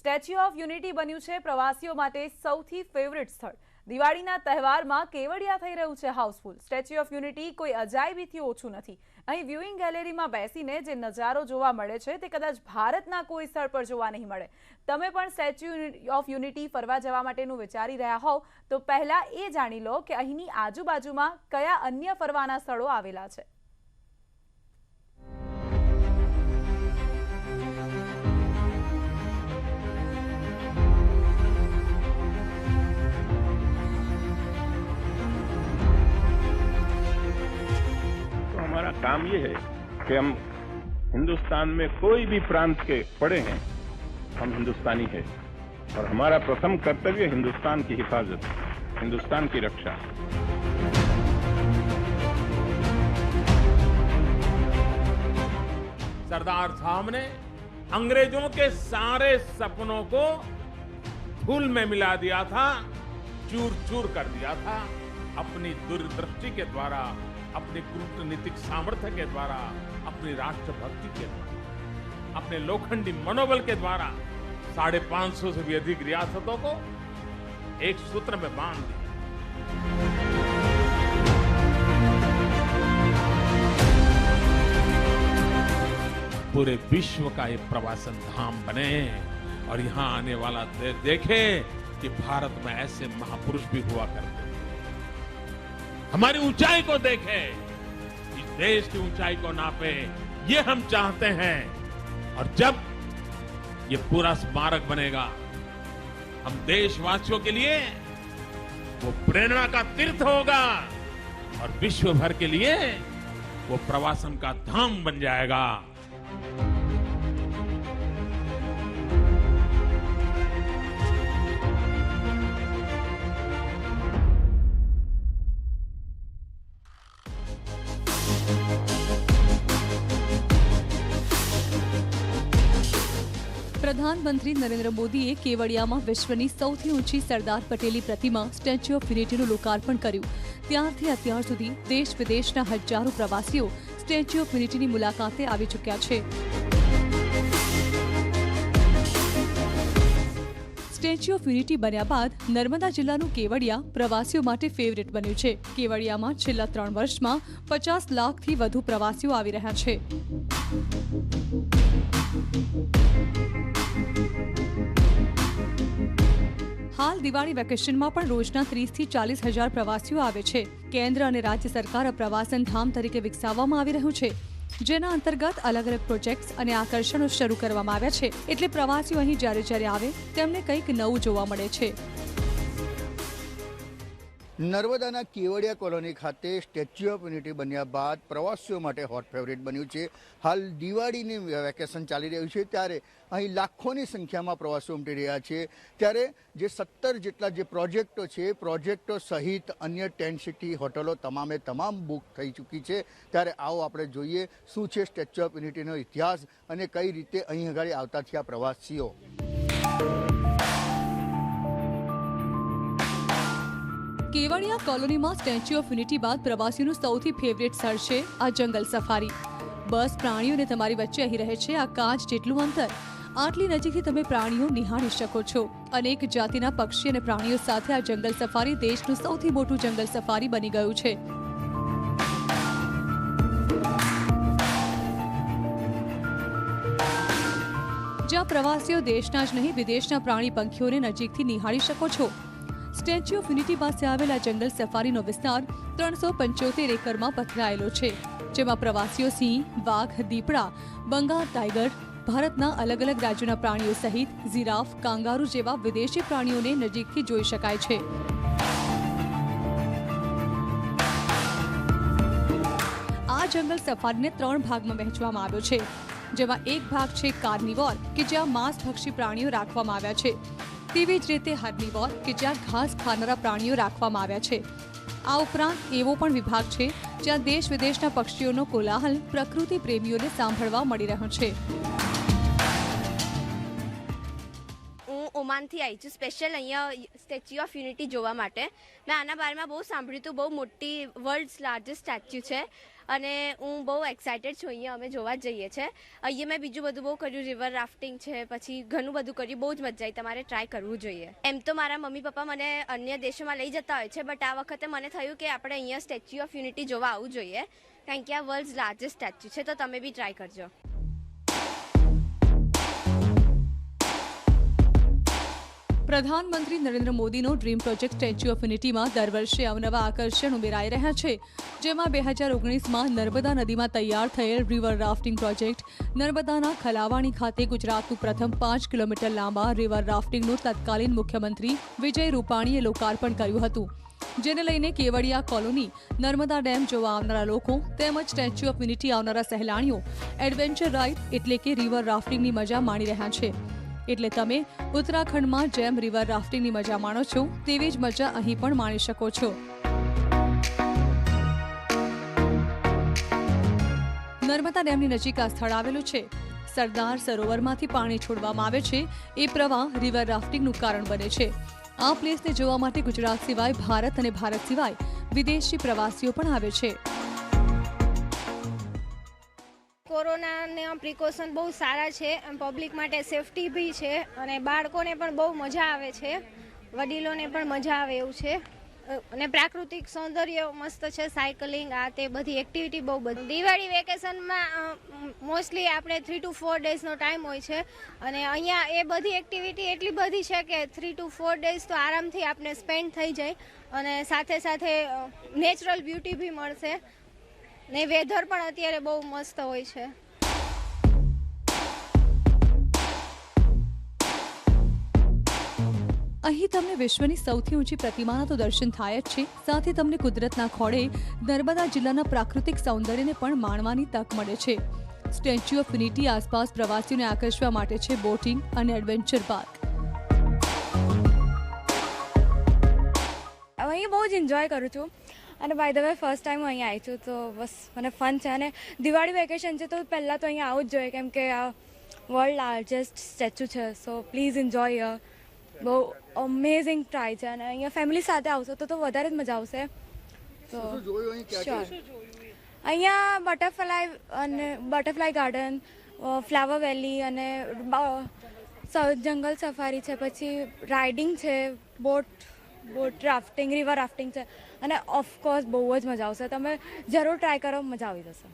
Statue of unity બન્યું છે પ્રવાસીઓ માટે સૌથી ફેવરિટ સ્થળ। દિવાળીના તહેવારમાં કેવડિયા થઈ રહ્યું છે હાઉસફુલ। સ્ટેચ્યુ ઓફ યુનિટી કોઈ અજાયબીથી ઓછું નથી। અહીં વ્યુઇંગ ગેલેરીમાં બેસીને જે નજારો જોવા મળે છે તે કદાચ ભારતના કોઈ સ્થળ પર જોવા નહીં મળે। તમે પણ સ્ટેચ્યુ ઓફ યુનિટી ફરવા જવા માટેનું વિચારી રહ્યા હોવ તો પહેલા એ જાણી લો કે અહીંની આજુબાજુમાં કયા અન્ય ફરવાના સ્થળો આવેલા છે। हमारा काम ये है कि हम हिंदुस्तान में कोई भी प्रांत के पड़े हैं, हम हिंदुस्तानी है और हमारा प्रथम कर्तव्य हिंदुस्तान की हिफाजत, हिंदुस्तान की रक्षा। सरदार साहब ने अंग्रेजों के सारे सपनों को धूल में मिला दिया था, चूर चूर कर दिया था। अपनी दूरदृष्टि के द्वारा, अपनी कूटनीतिक सामर्थ्य के द्वारा, अपनी राष्ट्रभक्ति के द्वारा, अपने लोखंडी मनोबल के द्वारा 550 से भी अधिक रियासतों को एक सूत्र में बांध दिया। पूरे विश्व का ये प्रवासन धाम बने और यहाँ आने वाला देखे कि भारत में ऐसे महापुरुष भी हुआ करते, हमारी ऊंचाई को देखे, इस देश की ऊंचाई को नापे, ये हम चाहते हैं। और जब ये पूरा स्मारक बनेगा, हम देशवासियों के लिए वो प्रेरणा का तीर्थ होगा और विश्व भर के लिए वो प्रवासन का धाम बन जाएगा। प्रधानमंत्री नरेंद्र मोदीए केवडियाમાં વિશ્વની સૌથી ઊંચી સરદાર પટેલની પ્રતિમા સ્ટેચ્યુ ઓફ યુનિટીનું લોકાર્પણ કર્યું। ત્યારથી અત્યાર સુધી દેશ વિદેશના હજારો પ્રવાસીઓ સ્ટેચ્યુ ઓફ યુનિટીની મુલાકાતે આવી ચૂક્યા છે। સ્ટેચ્યુ ઓફ યુનિટી બન્યા બાદ નર્મદા જિલ્લાનું કેવડિયા પ્રવાસીઓ માટે ફેવરિટ બન્યું છે। કેવડિયામાં છેલ્લા 3 વર્ષમાં 50 લાખથી વધુ પ્રવાસીઓ આવી રહ્યા છે। हाल दिवाળી વેકેશનમાં પણ રોજના 30 થી 40 હજાર પ્રવાસીઓ આવે છે। કેન્દ્ર અને રાજ્ય સરકાર પ્રવાસન ધામ તરીકે વિકસાવવામાં આવી રહ્યું છે, જેના અંતર્ગત અલગ અલગ પ્રોજેક્ટ્સ અને આકર્ષણો શરૂ કરવામાં આવ્યા છે। એટલે પ્રવાસીઓ અહીં જ્યારે આવે તેમને કંઈક નવું જોવા મળે છે। નર્મદાના કેવડિયા કોલોની ખાતે સ્ટેચ્યુ ઓફ યુનિટી બન્યા બાદ પ્રવાસીઓ માટે હોટ ફેવરિટ બન્યું છે। હાલ દિવાળીની વેકેશન ચાલી રહ્યું છે ત્યારે અહીં લાખોની સંખ્યામાં પ્રવાસીઓ ઉમટી રહ્યા છે। ત્યારે જે 17 જેટલા જે પ્રોજેક્ટો છે, પ્રોજેક્ટો સહિત અન્ય ટેન્ટ સિટી હોટલો તમામે તમામ બુક થઈ ચૂકી છે। ત્યારે આવો આપણે જોઈએ શું છે સ્ટેચ્યુ ઓફ યુનિટીનો ઇતિહાસ અને કઈ રીતે અહીં આગળ આવતા થયા પ્રવાસીઓ। કેવડિયા કોલોનીમાં સ્ટેચ્યુ ઓફ યુનિટી બાદ પ્રવાસીઓનું સૌથી ફેવરિટ સ્થળ છે આ જંગલ સફારી। બસ પ્રાણીઓને તમારી વચ્ચે અહીં રહે છે આ કાચ જેટલું અંતર। આટલી નજીકથી તમે પ્રાણીઓ નિહાળી શકો છો। અનેક જાતિના પક્ષી અને પ્રાણીઓ સાથે આ જંગલ સફારી દેશનું સૌથી મોટું જંગલ સફારી બની ગયું છે। જ્યાં પ્રવાસીઓ દેશના જ નહીં વિદેશના પ્રાણી પંખીઓને નજીકથી નિહાળી શકો છો। સ્ટેચ્યુ ઓફ યુનિટી પાસે આવેલા જંગલ સફારીનો વિસ્તાર 375 એકરમાં પથરાયેલો છે, જેમાં પ્રવાસીઓ સિંહ, વાઘ, દીપડા, બંગાળ ટાઈગર, ભારતના અલગ અલગ રાજ્યોના પ્રાણીઓ સહિત જીરાફ, કાંગારૂ જેવા વિદેશી પ્રાણીઓને નજીકથી જોઈ શકાય છે। આ જંગલ સફારીને 3 ભાગમાં વહેંચવામાં આવ્યો છે, જેમાં એક ભાગ છે કાર્નિવોર કે જ્યાં માંસભક્ષી પ્રાણીઓ રાખવામાં આવ્યા છે। તેવી જ રીતે હર્બીવોર કે જ્યાં ઘાસ ખાનારા પ્રાણીઓ રાખવામાં આવ્યા છે। આ ઉપરાંત એવો પણ વિભાગ છે જ્યાં દેશ વિદેશના પક્ષીઓનો કોલાહલ પ્રકૃતિ પ્રેમીઓને સાંભળવા મળી રહ્યો છે। હું ઓમાનથી આવી છું સ્પેશિયલ અહીંયા સ્ટેચ્યુ ઓફ યુનિટી જોવા માટે। મેં આના બારેમાં બહુ સાંભળ્યું હતું, બહુ મોટી વર્લ્ડ્સ લાર્જેસ્ટ સ્ટેચ્યુ છે અને હું બહુ એક્સાઇટેડ છું. અહીંયા અમે જોવા જ જઈએ છીએ. અહીંયા મેં બીજું બધું બહુ કર્યું, રિવર રાફ્ટિંગ છે, પછી ઘણું બધું કર્યું, બહુ જ મજા આવી. તમારે ટ્રાય કરવું જોઈએ. એમ તો મારા મમ્મી પપ્પા મને અન્ય દેશોમાં લઈ જતા હોય છે, બટ આ વખતે મને થયું કે આપણે અહીંયા સ્ટેચ્યુ ઓફ યુનિટી જોવા આવવું જોઈએ, કારણ કે આ વર્લ્ડ્સ લાર્જેસ્ટ સ્ટેચ્યુ છે. તો તમે બી ટ્રાય કરજો. પ્રધાનમંત્રી નરેન્દ્ર મોદીનો ડ્રીમ પ્રોજેક્ટ સ્ટેચ્યુ ઓફ યુનિટીમાં દર વર્ષે અવનવા આકર્ષણ ઉમેરાઈ રહ્યા છે, જેમાં 2019માં નર્મદા નદીમાં તૈયાર થયેલ રિવર રાફ્ટિંગ પ્રોજેક્ટ નર્મદાના ખલાવાણી ખાતે ગુજરાતનું પ્રથમ 5 કિલોમીટર લાંબા રિવર રાફ્ટિંગનું તત્કાલીન મુખ્યમંત્રી વિજય રૂપાણીએ લોકાર્પણ કર્યું હતું, જેને લઈને કેવડિયા કોલોની, નર્મદા ડેમ જોવા આવનારા લોકો તેમજ સ્ટેચ્યુ ઓફ યુનિટી આવનારા સહેલાણીઓ એડવેન્ચર રાઇડ એટલે કે રિવર રાફ્ટિંગની મજા માણી રહ્યા છે. એટલે તમે ઉત્તરાખંડમાં જેમ રિવર રાફ્ટિંગની મજા માણો છો તેવી જ મજા અહીં પણ માણી શકો છો. નર્મદા ડેમની નજીક આ સ્થળ આવેલું છે. સરદાર સરોવરમાંથી પાણી છોડવામાં આવે છે. એ પ્રવાહ રિવર રાફ્ટિંગનું કારણ બને છે. આ પ્લેસને જોવા માટે ગુજરાત સિવાય ભારત અને ભારત સિવાય વિદેશી પ્રવાસીઓ પણ આવે છે. કોરોનાના પ્રિકોશન બહુ સારા છે, પબ્લિક માટે સેફટી બી છે, અને બાળકોને પણ બહુ મજા આવે છે, વડીલોને પણ મજા આવે એવું છે, અને પ્રાકૃતિક સૌંદર્ય મસ્ત છે, સાયકલિંગ આ તે બધી એક્ટિવિટી બહુ બધી. દિવાળી વેકેશનમાં મોસ્ટલી આપણે 3 to 4 ડેઝનો ટાઈમ હોય છે, અને અહીંયા એ બધી એક્ટિવિટી એટલી બધી છે કે 3 to 4 ડેઝ તો આરામથી આપણે સ્પેન્ડ થઈ જાય, અને સાથે સાથે નેચરલ બ્યુટી બી મળશે, ને વેધર પણ અત્યારે બહુ મસ્ત હોય છે. અહીં તમને વિશ્વની સૌથી ઊંચી પ્રતિમાના તો દર્શન થાય જ છે, સાથે તમને કુદરતના ખોળે નર્મદા જિલ્લાના પ્રાકૃતિક સૌંદર્યને પણ માણવાની તક મળે છે. સ્ટેચ્યુ ઓફ યુનિટી આસપાસ પ્રવાસીઓને આકર્ષવા માટે છે બોટિંગ અને એડવેન્ચર પાર્ક. અહીં બહુ જ એન્જોય કરું છું, અને by the way first time હું અહીંયા આવી છું, તો બસ મને ફન છે. અને દિવાળી વેકેશન છે તો પહેલાં તો અહીંયા આવવું જ જોઈએ, કેમ કે આ વર્લ્ડ લાર્જેસ્ટ સ્ટેચ્યુ છે. So please enjoy. બહુ અમેઝિંગ ટ્રાય છે, અને અહીંયા ફેમિલી સાથે આવશો તો વધારે જ મજા આવશે. તો શ્યોર. અહીંયા બટરફ્લાય ગાર્ડન, ફ્લાવર વેલી, અને જંગલ સફારી છે, પછી રાઇડિંગ છે, બોટ રાફ્ટિંગ, રિવર રાફ્ટિંગ છે, અને ઓફકોર્સ બહુ જ મજા આવશે. તમે જરૂર ટ્રાય કરો, મજા આવી જશે.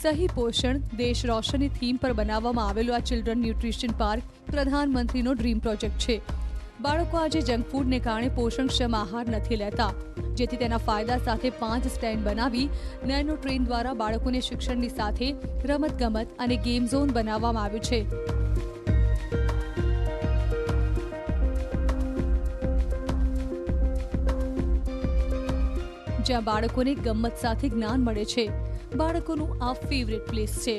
સહી પોષણ દેશ રોશનની થીમ પર બનાવવામાં આવેલું આ ચિલ્ડ્રન ન્યુટ્રિશન પાર્ક પ્રધાનમંત્રીનો ડ્રીમ પ્રોજેક્ટ છે. બાળકો આજે જંક ફૂડને કારણે પોષણક્ષમ આહાર નથી લેતા, જેથી તેના ફાયદા સાથે 5 સ્ટેન્ડ બનાવી નેનો ટ્રેન દ્વારા બાળકોને શિક્ષણની સાથે રમતગમત અને ગેમ ઝોન બનાવવામાં આવ્યું છે. જ્યાં બાળકોને ગમ્મત સાથે જ્ઞાન મળે છે. બાળકોનું આ ફેવરેટ પ્લેસ છે.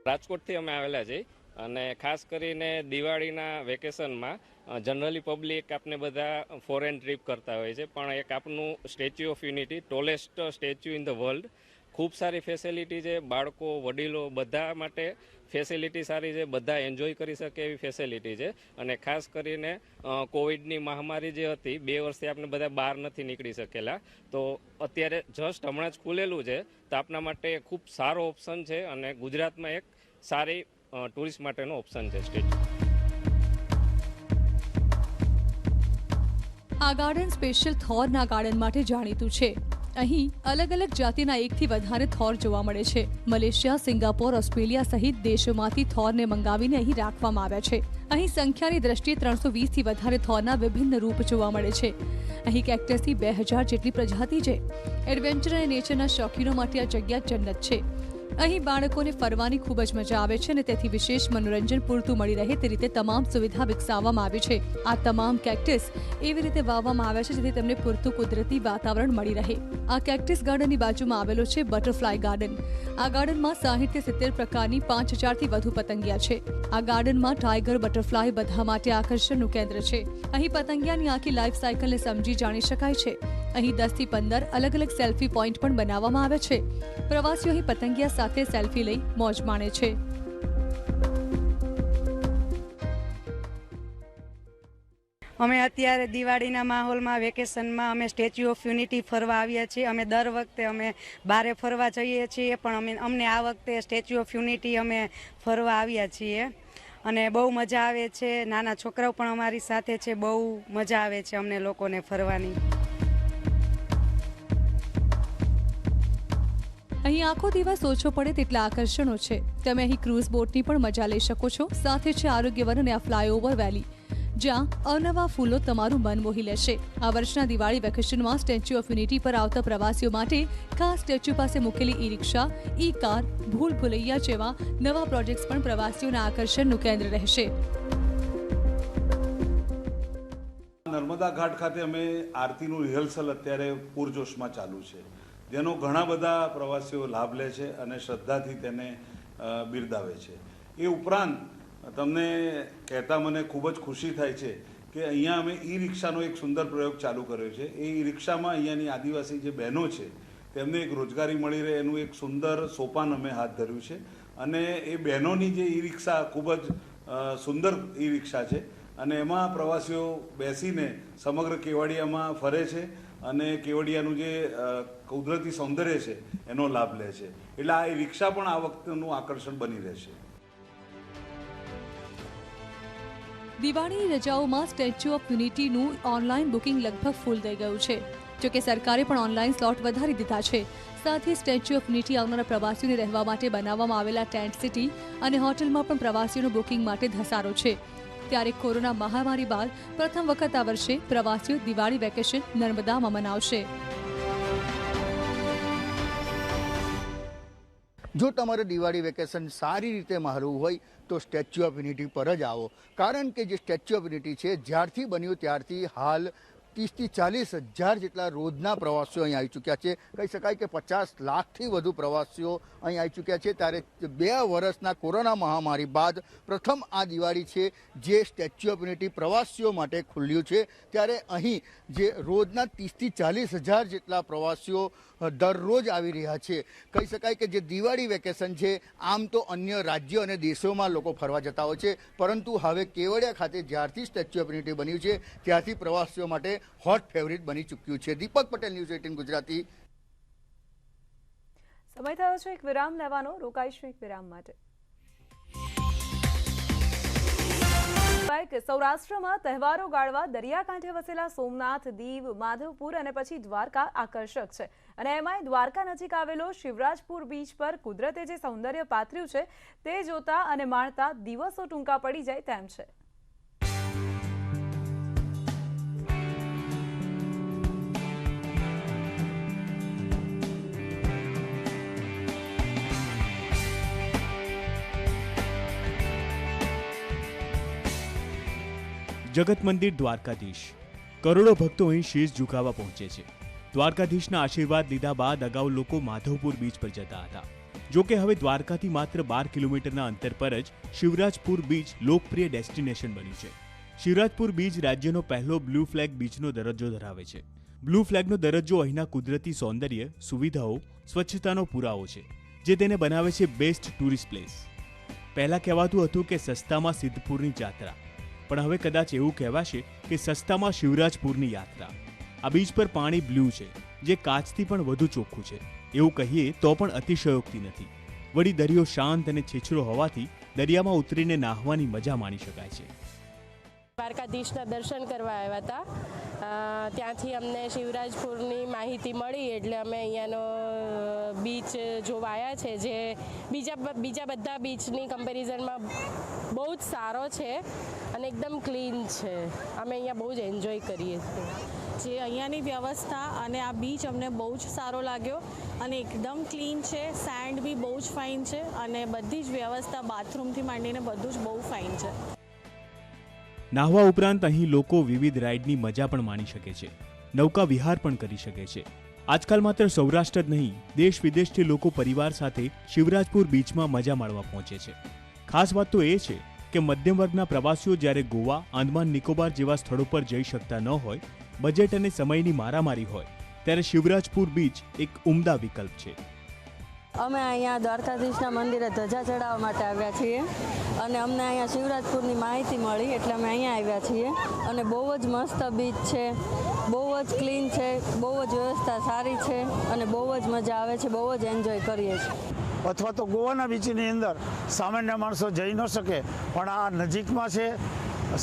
રાજકોટથી અમે આવેલા છીએ, અને ખાસ કરીને દિવાળીના વેકેશનમાં જનરલી પબ્લિક આપને બધા ફોરેન ટ્રીપ કરતા હોય છે, પણ એક આપનું statue of unity, tallest statue in the world, ખૂબ સારી ફેસિલિટી છે. બાળકો, વડીલો બધા માટે ફેસિલિટી સારી છે, બધા એન્જોય કરી શકે એવી ફેસિલિટી છે. અને ખાસ કરીને કોવિડની મહામારી જે હતી, 2 વર્ષથી આપણે બધા બહાર નથી નીકળી શકેલા, તો અત્યારે જસ્ટ હમણાં જ ખુલેલું છે, તો આપના માટે ખૂબ સારો ઓપ્શન છે, અને ગુજરાતમાં એક સારી ટુરિસ્ટ માટેનો ઓપ્શન છે સ્ટેચ્યુ. આ ગાર્ડન સ્પેશિયલ થોરના ગાર્ડન માટે જાણીતું છે. અહીં અલગ અલગ જાતિના 1થી વધારે થોર જોવા મળે છે. મલેશિયા, સિંગાપોર, ઓસ્ટ્રેલિયા સહિત દેશોમાંથી થોરને મંગાવીને અહીં રાખવામાં આવ્યા છે. અહીં સંખ્યાની દ્રષ્ટિએ 320થી વધારે થોરના વિભિન્ન રૂપ જોવા મળે છે. અહીં કેક્ટસની 2000 જેટલી પ્રજાતિ છે. એડવેન્ચર અને નેચરના શોખીનો માટે આ જગ્યા જન્નત છે. અહીં બાળકોને ફરવાની ખૂબ જ મજા આવે છે, અને તેથી વિશેષ મનોરંજન પૂરતું મળી રહે તે રીતે તમામ સુવિધા વિકસાવવામાં આવી છે. આ તમામ કેક્ટસ એવી રીતે વાવવામાં આવ્યા છે જેથી તેમને પૂરતું કુદરતી વાતાવરણ મળી રહે. આ કેક્ટસ ગાર્ડનની બાજુમાં આવેલો છે બટરફ્લાય ગાર્ડન. આ ગાર્ડનમાં 60 થી 70 પ્રકારની 5000થી વધુ પતંગિયા છે. આ ગાર્ડનમાં ટાઈગર, બટરફ્લાય બધા માટે આકર્ષણનું કેન્દ્ર છે. અહીં પતંગિયાની આખી લાઈફ સાયકલને સમજી જાણી શકાય છે. અહીં 10 થી 15 અલગ અલગ સેલ્ફી પોઈન્ટ પણ બનાવવામાં આવે છે. પ્રવાસીઓ અહીં પતંગિયા સાથે સેલ્ફી લઈ મોજ માણે છે. અમે અત્યારે દિવાળીના માહોલમાં વેકેશનમાં અમે સ્ટેચ્યુ ઓફ યુનિટી ફરવા આવ્યા છીએ. અમે દર વખતે અમે બારે ફરવા જઈએ છીએ, પણ અમને આ વખતે સ્ટેચ્યુ ઓફ યુનિટી અમે ફરવા આવ્યા છીએ અને બહુ મજા આવે છે. નાના છોકરાઓ પણ અમારી સાથે છે. બહુ મજા આવે છે અમને લોકોને ફરવાની. અહીં આખો દિવસ ઓછો પડે તેટલા આકર્ષણો છે. તમે અહીં ક્રૂઝ બોટની પણ મજા લઈ શકો છો. સાથે છે આરોગ્યવન અને આ ફ્લાયઓવર વેલી, જ્યાં અવનવા ફૂલો તમારું મન મોહી લેશે. આ વર્ષના દિવાળી વેકેશનમાં સ્ટેચ્યુ ઓફ યુનિટી પર આવતા પ્રવાસીઓ માટે ખાસ સ્ટેચ્યુ પાસે મૂકેલી ઈ રિક્ષા, ઈ કાર, ભૂલ ભુલૈયા જેવા નવા પ્રોજેક્ટ્સ પણ પ્રવાસીઓના આકર્ષણનું કેન્દ્ર રહેશે. નર્મદા ઘાટ ખાતે અમે આરતીનું રિહર્સલ અત્યારે પૂરજોશમાં ચાલુ છે, જેનો ઘણા બધા પ્રવાસીઓ લાભ લે છે અને શ્રદ્ધાથી તેને બિરદાવે છે. એ ઉપરાંત તમને કહેતા મને ખૂબ જ ખુશી થાય છે કે અહીંયા અમે ઈ રિક્ષાનો એક સુંદર પ્રયોગ ચાલુ કર્યો છે. એ ઈ રિક્ષામાં અહીંયાની આદિવાસી જે બહેનો છે તેમને એક રોજગારી મળી રહે એનું એક સુંદર સોપાન અમે હાથ ધર્યું છે. અને એ બહેનોની જે ઈ રિક્ષા ખૂબ જ સુંદર ઈ રિક્ષા છે અને એમાં પ્રવાસીઓ બેસીને સમગ્ર કેવડિયામાં ફરે છે અને કેવડિયાનું જે કુદરતી સૌંદર્ય છે એનો લાભ લે છે. એટલે આ ઈ રિક્ષા પણ આ વખતનું આકર્ષણ બની રહેશે. દિવાળીની રજાઓમાં સ્ટેચ્યુ ઓફ યુનિટીનું ઓનલાઈન બુકિંગ લગભગ ફૂલ થઈ ગયું છે. જોકે સરકારે પણ ઓનલાઈન સ્લોટ વધારી દીધા છે. સાથે સ્ટેચ્યુ ઓફ યુનિટી આવનારા પ્રવાસીઓને રહેવા માટે બનાવવામાં આવેલા ટેન્ટ સિટી અને હોટલમાં પણ પ્રવાસીઓનું બુકિંગ માટે ધસારો છે. ત્યારે કોરોના મહામારી બાદ પ્રથમ વખત આ વર્ષે પ્રવાસીઓ દિવાળી વેકેશન નર્મદામાં મનાવશે. જો તમારે દિવાળી વેકેશન સારી રીતે માણવું હોય તો સ્ટેચ્યુ ઓફ યુનિટી પર જ આવો, કારણ કે જે સ્ટેચ્યુ ઓફ યુનિટી છે જ્યારથી બન્યું ત્યારથી હાલ 30 થી 40 હજાર જેટલા રોજના પ્રવાસીઓ અહીં આવી ચૂક્યા છે. કહી શકાય કે 50 લાખથી વધુ પ્રવાસીઓ અહીં આવી ચૂક્યા છે. ત્યારે 2 વર્ષના કોરોના મહામારી બાદ પ્રથમ આ દિવાળી છે જે સ્ટેચ્યુ ઓફ યુનિટી પ્રવાસીઓ માટે ખુલ્યું છે. ત્યારે અહીં જે રોજના 30 થી 40 હજાર જેટલા પ્રવાસીઓ દરરોજ આવી રહ્યા છે. કહી શકાય કે જે દિવાળી વેકેશન છે આમ તો અન્ય રાજ્યો અને દેશોમાં લોકો ફરવા જતા હોય છે, પરંતુ હવે કેવડિયા ખાતે જ્યારથી સ્ટેચ્યુ ઓફ યુનિટી બન્યું છે ત્યારથી પ્રવાસીઓ માટે હોટ ફેવરિટ બની ચૂક્યું છે. દીપક પટેલ, ન્યૂઝ 18 ગુજરાતી. સમય થયો છે એક વિરામ લેવાનો. રોકાઈશું એક વિરામ માટે. સૌરાષ્ટ્રમાં તહેવારો ગાળવા દરિયાકાંઠે વસેલા સોમનાથ, દીવ, માધવપુર અને પછી દ્વારકા આકર્ષક છે. અને એમાંય દ્વારકા નજીક આવેલો શિવરાજપુર બીચ પર કુદરતે જે સૌંદર્ય પાથર્યું છે તે જોતા અને માણતા દિવસો ટૂંકા પડી જાય તેમ છે. જગત મંદિર દ્વારકાધીશ. કરોડો ભક્તો અહીં શીશ ઝુકાવવા પહોંચે છે. દ્વારકાધીશના આશીર્વાદ લીધા બાદ અગાઉ લોકો માધવપુર બીચ પર જતા હતા. જો કે હવે દ્વારકાથી માત્ર 12 કિલોમીટરના અંતર પર જ શિવરાજપુર બીચ લોકપ્રિય ડેસ્ટિનેશન બન્યું છે. શિવરાજપુર બીચ રાજ્યનો પહેલો બ્લુ ફ્લેગ બીચનો દરજ્જો ધરાવે છે. બ્લુ ફ્લેગનો દરજ્જો અહીંના કુદરતી સૌંદર્ય, સુવિધાઓ, સ્વચ્છતાનો પુરાવો છે, જે તેને બનાવે છે બેસ્ટ ટુરિસ્ટ પ્લેસ. પહેલા કહેવાતું હતું કે સસ્તામાં સિદ્ધપુરની જાત્રા, પણ હવે કદાચ એવું કહેવાશે કે સસ્તામાં શિવરાજપુરની યાત્રા. આ બીચ પર પાણી બ્લુ છે, જે કાચથી પણ વધુ ચોખ્ખું છે. એવું કહીએ તો પણ અતિશયોક્તિ નથી. વળી દરિયો શાંત અને છીછરો હોવાથી દરિયામાં ઉતરીને નાહવાની મજા માણી શકાય છે. દ્વારકાધીશના દર્શન કરવા આવ્યા હતા. ત્યાંથી અમને શિવરાજપુરની માહિતી મળી એટલે અમે અહીંયાનો બીચ જોવા આવ્યા છે, જે બીજા બધા બીચની કમ્પેરિઝનમાં બહુ જ સારો છે અને એકદમ ક્લીન છે. અમે અહીંયા બહુ જ એન્જોય કરીએ છીએ. જે અહીંયાની વ્યવસ્થા અને આ બીચ અમને બહુ જ સારો લાગ્યો અને એકદમ ક્લીન છે. સેન્ડ બી બહુ જ ફાઇન છે અને બધી જ વ્યવસ્થા બાથરૂમથી માંડીને બધું જ બહુ ફાઇન છે. નાહવા ઉપરાંત અહીં લોકો વિવિધ રાઇડની મજા પણ માણી શકે છે. નૌકા વિહાર પણ કરી શકે છે. આજકાલ માત્ર સૌરાષ્ટ્ર જ નહીં, દેશ વિદેશથી લોકો પરિવાર સાથે શિવરાજપુર બીચમાં મજા માણવા પહોંચે છે. ખાસ વાત તો એ છે કે મધ્યમ વર્ગના પ્રવાસીઓ જ્યારે ગોવા, આંદમાન નિકોબાર જેવા સ્થળો પર જઈ શકતા ન હોય, બજેટ અને સમયની મારામારી હોય, ત્યારે શિવરાજપુર બીચ એક ઉમદા વિકલ્પ છે. અમે અહીંયા દ્વારકાધીશના મંદિરે ધજા ચડાવવા માટે આવ્યા છીએ અને અમને અહીંયા શિવરાજપુરની માહિતી મળી એટલે અમે અહીંયા આવ્યા છીએ અને બહુ જ મસ્ત બીચ છે, બહુ જ ક્લીન છે, બહુ જ વ્યવસ્થા સારી છે અને બહુ જ મજા આવે છે, બહુ જ એન્જોય કરીએ છીએ. અથવા તો ગોવાના બીચની અંદર સામાન્ય માણસો જઈ ન શકે પણ આ નજીકમાં છે.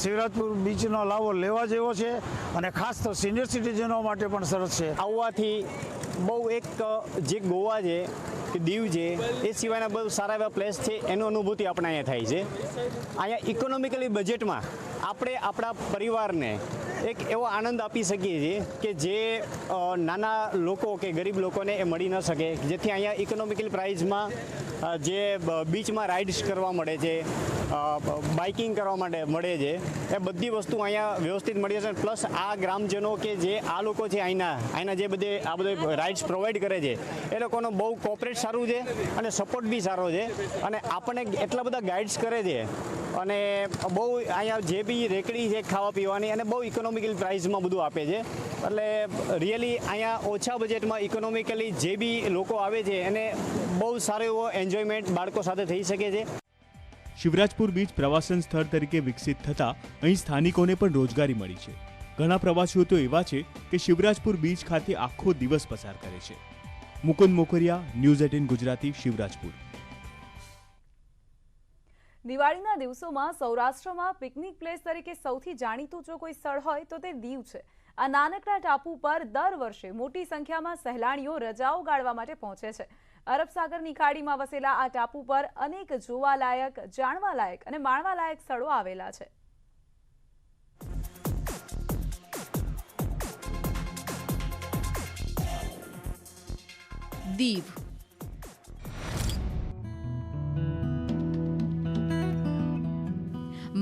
શિવરાજપુર બીચનો લાવો લેવા જેવો છે અને ખાસ તો સિનિયર સિટીઝનો માટે પણ સરસ છે. આવવાથી બહુ એક જે ગોવા છે કે દીવ છે એ સિવાયના બહુ સારા એવા પ્લેસ છે એનું અનુભૂતિ આપણે અહીંયા થાય છે. અહીંયા ઇકોનોમિકલી બજેટમાં આપણે આપણા પરિવારને એક એવો આનંદ આપી શકીએ છીએ કે જે નાના લોકો કે ગરીબ લોકોને એ મળી ન શકે, જેથી અહીંયા ઇકોનોમિકલ પ્રાઇઝમાં જે બીચમાં રાઇડ્સ કરવા મળે છે, બાઇકિંગ કરવા માટે મળે છે, એ બધી વસ્તુ અહીંયા વ્યવસ્થિત મળી છે. પ્લસ આ ગ્રામજનો કે જે આ લોકો છે અહીંના જે આ બધે રાઇડ્સ પ્રોવાઈડ કરે છે એ લોકોનો બહુ કોઓપરેટ સારું છે અને સપોર્ટ બી સારો છે અને આપણને એટલા બધા ગાઈડ્સ કરે છે અને બહુ અહીંયા જે બી રેકડી છે ખાવા પીવાની અને બહુ ઇકોનોમિકલ પ્રાઇસમાં બધું આપે છે. એટલે રિયલી અહીંયા ઓછા બજેટમાં ઇકોનોમિકલી જે બી લોકો આવે છે એને બહુ સારો એવો એન્જોયમેન્ટ બાળકો સાથે થઈ શકે છે. શિવરાજપુર બીચ પ્રવાસન સ્થળ તરીકે વિકસિત થતાં અહીં સ્થાનિકોને પણ રોજગારી મળી છે. ઘણા પ્રવાસીઓ તો એવા છે કે શિવરાજપુર બીચ ખાતે આખો દિવસ પસાર કરે છે. મુકુંદ મોકરિયા, ન્યૂઝ 18 ગુજરાતી, શિવરાજપુર. દિવાળીના દિવસોમાં સૌરાષ્ટ્રમાં પિકનિક પ્લેસ તરીકે સૌથી જાણીતું જો કોઈ સ્થળ હોય તો તે દીવ છે. આ નાનકડા ટાપુ પર દર વર્ષે મોટી સંખ્યામાં સહેલાણીઓ રજાઓ ગાળવા માટે પહોંચે છે. અરબ સાગરની ખાડીમાં વસેલા આ ટાપુ પર અનેક જોવાલાયક, જાણવાલાયક અને માણવાલાયક સ્થળો આવેલા છે. દીવ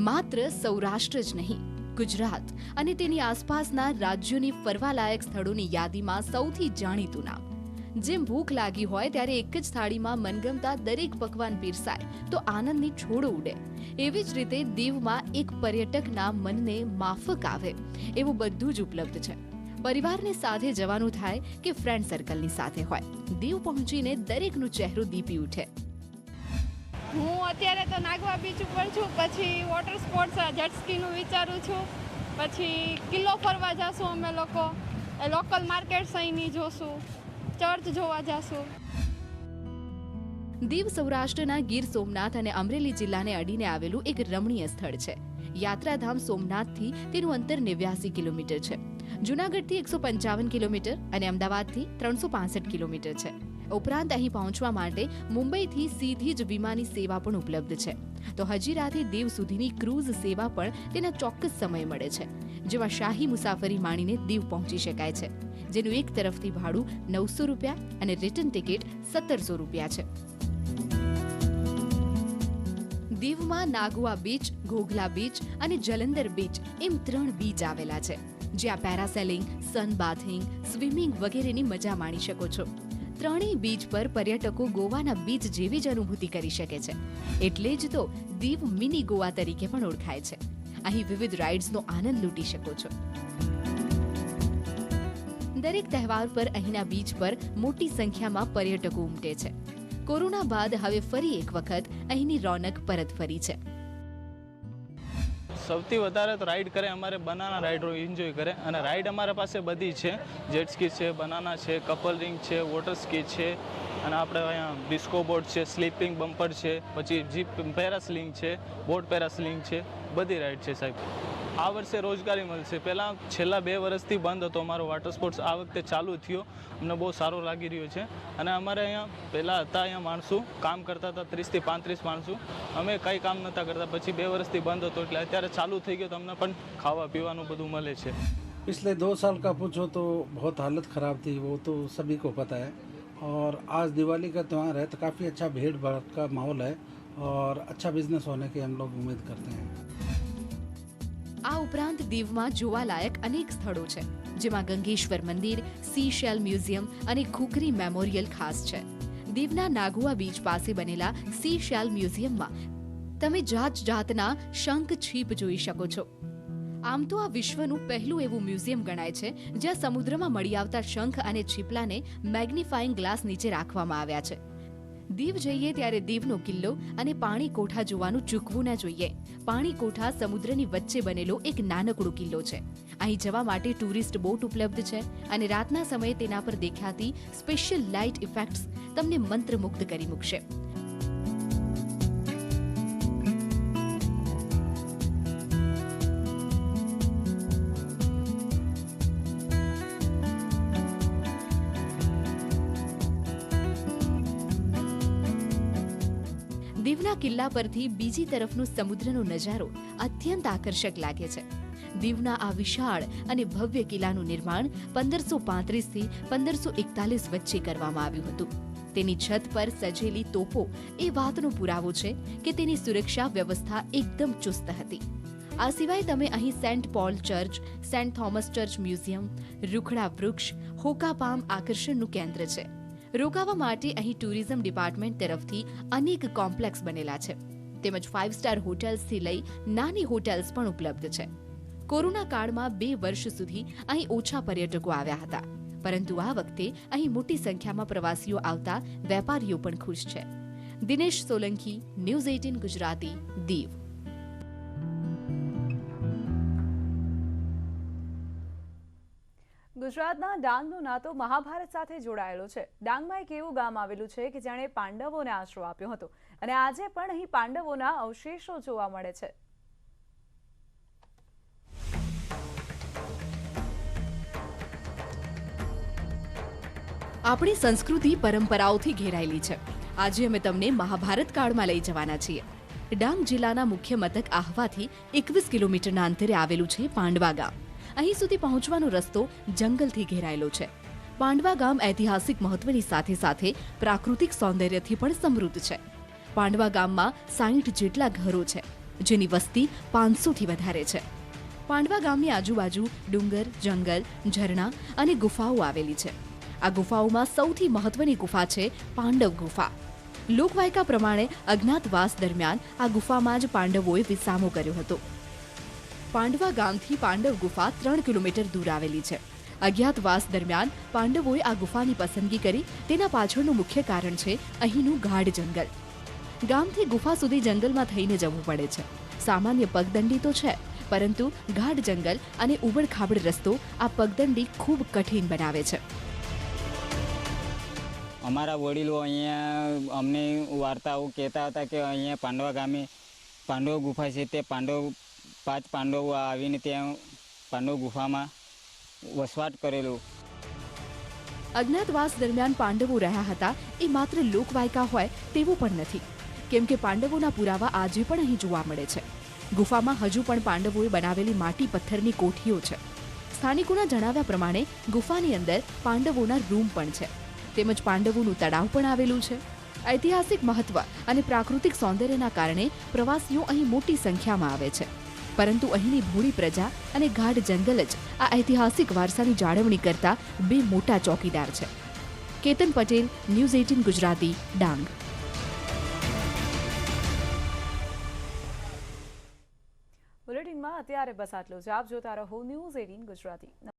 માત્ર સૌરાષ્ટ્ર જ નહીં, ગુજરાત અને તેની આસપાસના રાજ્યોની ફરવાલાયક સ્થળોની યાદીમાં સૌથી જાણીતું નામ. જેમ ભૂખ લાગી હોય ત્યારે એક જ થાળીમાં મનગમતા દરેક પકવાન પીરસાય તો આનંદની છોડો ઉડે, એવી જ રીતે દીવમાં એક પર્યટકના મનને માફક આવે એવું બધું જ ઉપલબ્ધ છે. પરિવારને સાથે જવાનું થાય કે ફ્રેન્ડ સર્કલની સાથે હોય, દીવ પહોંચીને દરેકનો ચહેરો દીપી ઉઠે. હું અત્યારે તો નાગવા બીચ ઉપર છું, પછી વોટર સ્પોર્ટ્સ જેટ સ્કીનું વિચારું છું, પછી કિલ્લો ફરવા જાશું અમે લોકો, લોકલ માર્કેટ્સ અહીંની જોશું, ચર્ચ જોવા જાશું. દીવ સૌરાષ્ટ્રના ગીર સોમનાથ અને અમરેલી જિલ્લાને અડીને આવેલું એક રમણીય સ્થળ છે. યાત્રાધામ સોમનાથથી તેનું અંતર 89 કિલોમીટર છે. જૂનાગઢથી 155 કિલોમીટર અને અમદાવાદથી 365 કિલોમીટર છે. ઉપરાંત અહીં પહોંચવા માટે મુંબઈથી સીધી જ વિમાની સેવા પણ ઉપલબ્ધ છે. તો હજીરાથી દીવ સુધીની ક્રૂઝ સેવા પણ તેના ચોક્કસ સમય મળે છે, જેમાં શાહી મુસાફરી માણીને દીવ પહોંચી શકાય છે, જેનું એક તરફથી ભાડું 900 રૂપિયા અને રિટર્ન ટિકિટ 1700 રૂપિયા છે. દીવમાં નાગુઆ બીચ, ઘોઘલા બીચ અને જલંધર બીચ એમ 3 બીચ આવેલા છે, જ્યાં પેરાસેલિંગ, સન બાથિંગ, સ્વિમિંગ વગેરેની મજા માણી શકો છો. ત્રણેય બીચ પર પર્યટકો ગોવાના બીચ જેવી જ અનુભૂતિ કરી શકે છે. એટલે જ તો દીવ મિની ગોવા તરીકે પણ ઓળખાય છે. અહીં વિવિધ રાઇડ્સનો આનંદ લૂંટી શકો છો. દરેક તહેવાર પર અહીંના બીચ પર મોટી સંખ્યામાં પર્યટકો ઉમટે છે. કોરોના બાદ હવે ફરી એક વખત અહીંની રોનક પરત ફરી છે. સૌથી વધારે તો રાઈડ કરે અમારે બનાના રાઈડ એન્જોય કરે, અને રાઈડ અમારા પાસે બધી છે. જેટ સ્કી છે, બનાના છે, કપલ રિંગ છે, વોટર સ્કી છે, અને આપણે અહીંયા ડિસ્કો બોર્ડ છે, સ્લીપિંગ બમ્પર છે, પછી જીપ પેરાસ્લિંગ છે, બોટ પેરાસ્લિંગ છે, બધી રાઈડ છે સાહેબ. આ વર્ષે રોજગારી મળશે. પહેલાં છેલ્લા 2 વર્ષથી બંધ હતો અમારો વોટર સ્પોર્ટ્સ, આ વખતે ચાલુ થયો, અમને બહુ સારો લાગી રહ્યો છે. અને અમારે અહીંયા પહેલાં હતા અહીંયા માણસો કામ કરતા હતા, 30 થી 35 માણસો. અમે કંઈ કામ નહોતા કરતા, પછી 2 વર્ષથી બંધ હતો એટલે અત્યારે ચાલુ થઈ ગયો, તો અમને પણ ખાવા પીવાનું બધું મળે છે. पिछले 2 साल का पूछो तो बहुत हालत ख़राब थी, वो तो सभी को पता है. और आज दिवाली का त्यौहार है तो काफ़ी अच्छा भीड़ भाड़ का माहौल है और अच्छा बिजनेस होने की हम लोग उम्मीद करते हैं. આ ઉપરાંત દીવમાં જોવાલાયક અનેક સ્થળો છે, જેમાં ગંગેશ્વર મંદિર, સી શેલ મ્યુઝિયમ અને ખુખરી મેમોરિયલ ખાસ છે. દીવના નાગુઆ બીચ પાસે બનેલા સી શેલ મ્યુઝિયમમાં તમે જાત જાતના શંખ છીપ જોઈ શકો છો. આમ તો આ વિશ્વનું પહેલું એવું મ્યુઝિયમ ગણાય છે જ્યાં સમુદ્રમાં મળી આવતા શંખ અને છીપલાને મેગ્નિફાઇંગ ગ્લાસ નીચે રાખવામાં આવ્યા છે. દીવ જઈએ ત્યારે દીવનો કિલ્લો અને પાણી કોઠા જોવાનું ચૂકવું ના જોઈએ. પાણી કોઠા સમુદ્રની વચ્ચે બનેલો એક નાનકડો કિલ્લો છે. અહીં જવા માટે ટુરિસ્ટ બોટ ઉપલબ્ધ છે અને રાતના સમયે તેના પર દેખાતી સ્પેશિયલ લાઇટ ઇફેક્ટ્સ તમને મંત્રમુગ્ધ કરી મૂકશે. દીવના કિલ્લા પરથી બીજી તરફનો સમુદ્રનો નજારો અત્યંત આકર્ષક લાગે છે. દીવના આ વિશાળ અને ભવ્ય કિલ્લાનું નિર્માણ 1535 થી 1541 વચ્ચે કરવામાં આવ્યું હતું. તેની છત પર સજેલી તોપો એ વાતનો પુરાવો છે કે તેની સુરક્ષા વ્યવસ્થા એકદમ ચુસ્ત હતી. આ સિવાય તમે અહીં Saint Paul church, Saint Thomas church museum, રૂખડા વૃક્ષ, હોકા પામ આકર્ષણનું કેન્દ્ર છે. રોકાવા માટે અહીં ટુરિઝમ ડિપાર્ટમેન્ટ તરફથી અનેક કોમ્પ્લેક્સ બનેલા છે. તેમજ 5 સ્ટાર હોટેલ્સથી લઈ નાની હોટેલ્સ પણ ઉપલબ્ધ છે. કોરોના કાળમાં 2 વર્ષ સુધી અહીં ઓછા પર્યટકો આવ્યા હતા, પરંતુ આ વખતે અહીં મોટી સંખ્યામાં પ્રવાસીઓ આવતા વેપારીઓ પણ ખુશ છે. દિનેશ સોલંકી, ન્યૂઝ 18 ગુજરાતી, દીવ. ગુજરાતના ડાંગનો નાતો મહાભારત સાથે જોડાયેલો છે. ડાંગમાં એક એવું ગામ આવેલું છે કે જેણે પાંડવોને આશરો આપ્યો હતો અને આજે પણ અહીં પાંડવોના અવશેષો જોવા મળે છે. આપણી સંસ્કૃતિ પરંપરાઓથી ઘેરાયેલી છે. આજે અમે તમને મહાભારત કાળમાં લઈ જવાના છીએ. ડાંગ જિલ્લાના મુખ્ય મથક આહવાથી 21 કિલોમીટરના અંતરે આવેલું છે પાંડવા ગામ. અહીં સુધી પહોંચવાનો રસ્તો જંગલથી ઘેરાયેલો છે. પાંડવા ગામ ઐતિહાસિક મહત્વની સાથે સાથે પ્રાકૃતિક સૌંદર્યથી પણ સમૃદ્ધ છે. પાંડવા ગામમાં 60 જેટલા ઘરો છે, જેની વસ્તી 500થી વધારે છે. પાંડવા ગામની આજુબાજુ ડુંગર, જંગલ, ઝરણા અને ગુફાઓ આવેલી છે. આ ગુફાઓમાં સૌથી મહત્વની ગુફા છે પાંડવ ગુફા. લોકવાયકા પ્રમાણે અજ્ઞાતવાસ દરમિયાન આ ગુફામાં જ પાંડવોએ વિસામો કર્યો હતો. પાંડવા ગામથી પાંડવ ગુફા 3 કિલોમીટર દૂર આવેલી છે. અજ્ઞાતવાસ દરમિયાન પાંડવોએ આ ગુફાની પસંદગી કરી. તેના પાછળનું મુખ્ય કારણ છે અહીંનું ગાઢ જંગલ. ગામથી ગુફા સુધી જંગલમાં થઈને જવું પડે છે. સામાન્ય પગદંડી તો છે, પરંતુ ગાઢ જંગલ અને ઉબડ-ખાબડ રસ્તો આ પગદંડી ખૂબ કઠિન બનાવે છે. અમારા વડીલો અહીંયા અમને વાર્તાઓ કહેતા હતા કે અહીંયા પાંડવા ગામે પાંડવ ગુફા છે. તે 5 પાંડવો આવીને ત્યાં પાંડવ ગુફામાં વસવાટ કરેલો. અજ્ઞાતવાસ દરમિયાન પાંડવો રહ્યા હતા એ માત્ર લોકવાયકા હોય તેવું પણ નથી, કેમ કે પાંડવોના પુરાવા આજે પણ અહીં જોવા મળે છે. ગુફામાં હજુ પણ પાંડવોએ બનાવેલી માટી પથ્થરની કોઠીઓ છે. સ્થાનિકોના જણાવ્યા પ્રમાણે ગુફાની અંદર પાંડવોના રૂમ પણ છે. તેમજ પાંડવોનું તળાવ પણ આવેલું છે. ઐતિહાસિક મહત્વ અને પ્રાકૃતિક સૌંદર્યના કારણે પ્રવાસીઓ અહીં મોટી સંખ્યામાં આવે છે. પરંતુ અહીંની ભોળી પ્રજા અને ગાઢ જંગલ જ આ ઐતિહાસિક વારસાની જાળવણી કરતા 2 મોટા ચોકીદાર છે. કેતન પટેલ, ન્યૂઝ 18 ગુજરાતી, ડાંગ. બુલેટિનમાં અત્યારે બસ આટલું જ. આપ જોતા રહો ન્યૂઝ 18 ગુજરાતી.